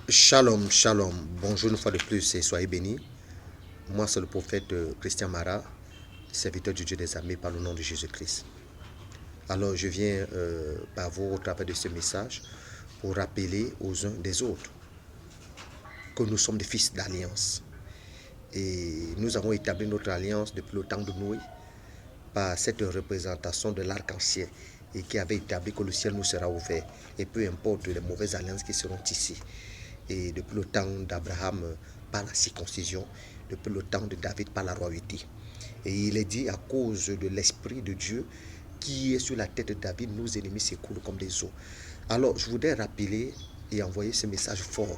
Shalom, shalom. Bonjour une fois de plus et soyez bénis. Moi, c'est le prophète Christian Mara, serviteur du Dieu des armées par le nom de Jésus-Christ. Alors, je viens par vous au travers de ce message pour rappeler aux uns des autres que nous sommes des fils d'alliance. Et nous avons établi notre alliance depuis le temps de Noé par cette représentation de l'arc-en-ciel et qui avait établi que le ciel nous sera ouvert. Et peu importe les mauvaises alliances qui seront ici. Et depuis le temps d'Abraham par la circoncision, depuis le temps de David par la royauté. Et il est dit à cause de l'Esprit de Dieu qui est sur la tête de David, nos ennemis s'écoulent comme des eaux. Alors je voudrais rappeler et envoyer ce message fort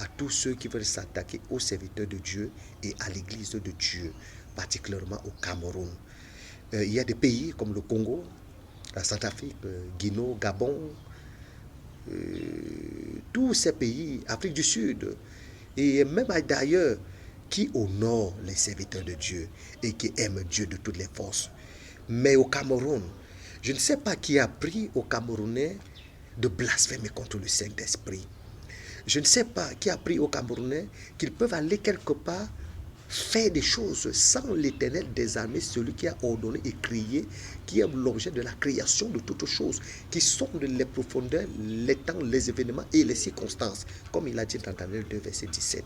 à tous ceux qui veulent s'attaquer aux serviteurs de Dieu et à l'église de Dieu, particulièrement au Cameroun. Il y a des pays comme le Congo, la Centrafrique, Guinée, Gabon, tous ces pays, Afrique du Sud, et même d'ailleurs, qui honorent les serviteurs de Dieu et qui aiment Dieu de toutes les forces. Mais au Cameroun, je ne sais pas qui a appris aux Camerounais de blasphémer contre le Saint-Esprit. Je ne sais pas qui a appris aux Camerounais qu'ils peuvent aller quelque part faire des choses sans l'Éternel des armées, celui qui a ordonné et créé, qui est l'objet de la création de toutes choses, qui sont les profondeurs, les temps, les événements et les circonstances, comme il a dit dans Daniel 2, verset 17.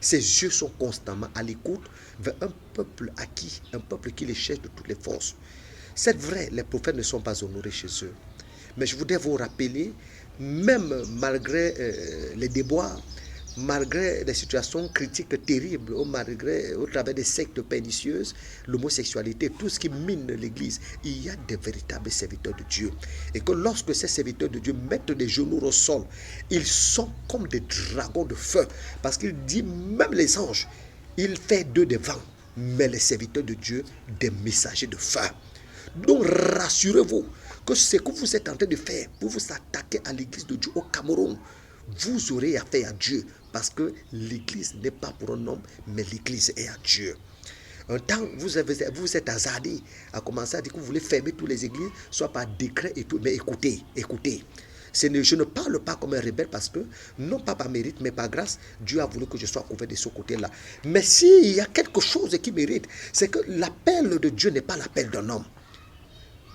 Ses yeux sont constamment à l'écoute vers un peuple acquis, un peuple qui les cherche de toutes les forces. C'est vrai, les prophètes ne sont pas honorés chez eux. Mais je voudrais vous rappeler, même malgré les déboires, malgré les situations critiques terribles, malgré au travers des sectes pernicieuses, l'homosexualité, tout ce qui mine l'église, il y a des véritables serviteurs de Dieu. Et que lorsque ces serviteurs de Dieu mettent les genoux au sol, ils sont comme des dragons de feu. Parce qu'il dit, même les anges, il fait d'eux des vents, mais les serviteurs de Dieu, des messagers de feu. Donc rassurez-vous que ce que vous êtes en train de faire pour vous attaquer à l'église de Dieu au Cameroun, vous aurez affaire à Dieu parce que l'église n'est pas pour un homme, mais l'église est à Dieu. Un temps, vous êtes hasardé à commencer à dire que vous voulez fermer toutes les églises, soit par décret et tout. Mais écoutez. Je ne parle pas comme un rebelle parce que, non pas par mérite, mais par grâce, Dieu a voulu que je sois couvert de ce côté-là. Mais s'il y a quelque chose qui mérite, c'est que l'appel de Dieu n'est pas l'appel d'un homme.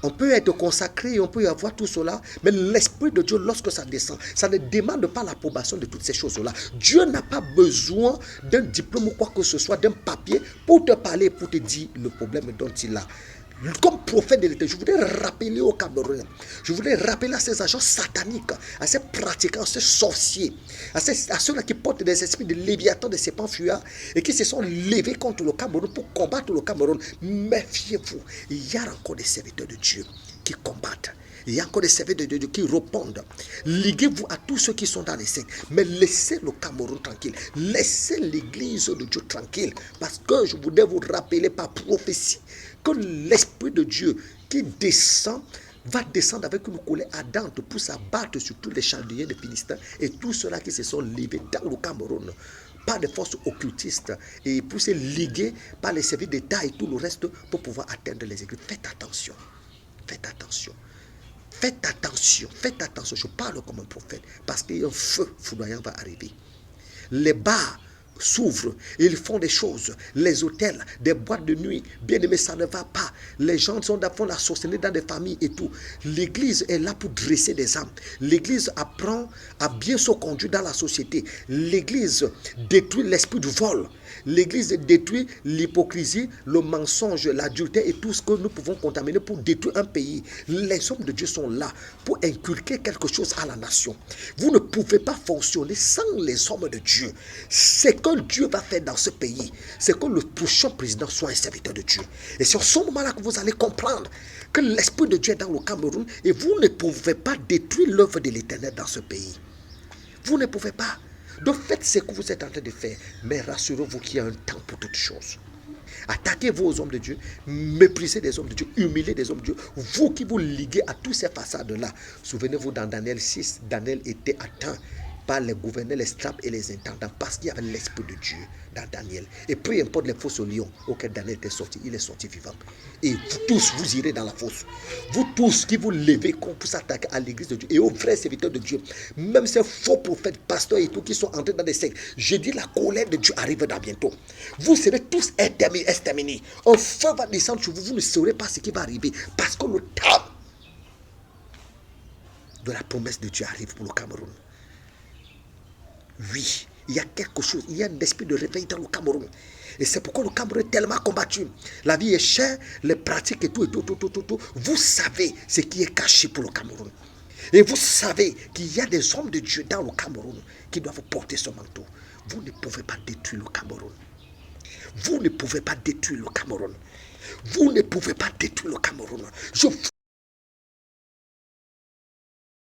On peut être consacré, on peut y avoir tout cela, mais l'Esprit de Dieu, lorsque ça descend, ça ne demande pas l'approbation de toutes ces choses-là. Dieu n'a pas besoin d'un diplôme ou quoi que ce soit, d'un papier pour te parler, pour te dire le problème dont il a. Comme prophète de l'Éternel, je voudrais rappeler aux Camerounais, je voudrais rappeler à ces agents sataniques, à ces pratiquants, à ces sorciers, à ceux-là qui portent des esprits de léviathan, de serpents fuyards et qui se sont levés contre le Cameroun pour combattre le Cameroun. Méfiez-vous, il y a encore des serviteurs de Dieu qui combattent. Il y a encore des serviteurs de Dieu qui répondent. Liguez-vous à tous ceux qui sont dans les sectes, mais laissez le Cameroun tranquille. Laissez l'église de Dieu tranquille. Parce que je voudrais vous rappeler par prophétie que l'Esprit de Dieu qui descend va descendre avec une colère ardente pour s'abattre sur tous les Chaldéens de Philistins et tous ceux-là qui se sont levés dans le Cameroun par des forces occultistes et pour se liguer par les services d'État et tout le reste pour pouvoir atteindre les églises. Faites attention. Faites attention. Faites attention, je parle comme un prophète, parce qu'un feu foudroyant va arriver. Les bars s'ouvrent, ils font des choses, les hôtels, des boîtes de nuit, bien aimé, ça ne va pas. Les gens font la sorcellerie dans des familles et tout. L'église est là pour dresser des âmes. L'église apprend à bien se conduire dans la société. L'église détruit l'esprit du vol. L'église détruit l'hypocrisie, le mensonge, l'adultère et tout ce que nous pouvons contaminer pour détruire un pays. Les hommes de Dieu sont là pour inculquer quelque chose à la nation. Vous ne pouvez pas fonctionner sans les hommes de Dieu. Ce que Dieu va faire dans ce pays, c'est que le prochain président soit un serviteur de Dieu. Et c'est à ce moment-là que vous allez comprendre que l'Esprit de Dieu est dans le Cameroun et vous ne pouvez pas détruire l'œuvre de l'Éternel dans ce pays. Vous ne pouvez pas. Donc faites ce que vous êtes en train de faire, mais rassurez-vous qu'il y a un temps pour toutes choses. Attaquez vos hommes de Dieu, méprisez des hommes de Dieu, humiliez des hommes de Dieu. Vous qui vous liguez à tous ces façades-là. Souvenez-vous dans Daniel 6, Daniel était atteint par les gouverneurs, les straps et les intendants, parce qu'il y avait l'esprit de Dieu dans Daniel. Et peu importe les fosses au lion auquel Daniel était sorti, il est sorti vivant. Et vous tous, vous irez dans la fosse. Vous tous qui vous levez pour s'attaquer à l'église de Dieu et aux vrais serviteurs de Dieu, même ces faux prophètes, pasteurs et tout qui sont entrés dans des sectes, je dis la colère de Dieu arrive dans bientôt. Vous serez tous exterminés. Un feu va descendre sur vous, vous ne saurez pas ce qui va arriver, parce que le temps de la promesse de Dieu arrive pour le Cameroun. Oui, il y a quelque chose, il y a un esprit de réveil dans le Cameroun. Et c'est pourquoi le Cameroun est tellement combattu. La vie est chère, les pratiques et tout. Vous savez ce qui est caché pour le Cameroun. Et vous savez qu'il y a des hommes de Dieu dans le Cameroun qui doivent porter ce manteau. Vous ne pouvez pas détruire le Cameroun. Vous ne pouvez pas détruire le Cameroun. Vous ne pouvez pas détruire le Cameroun.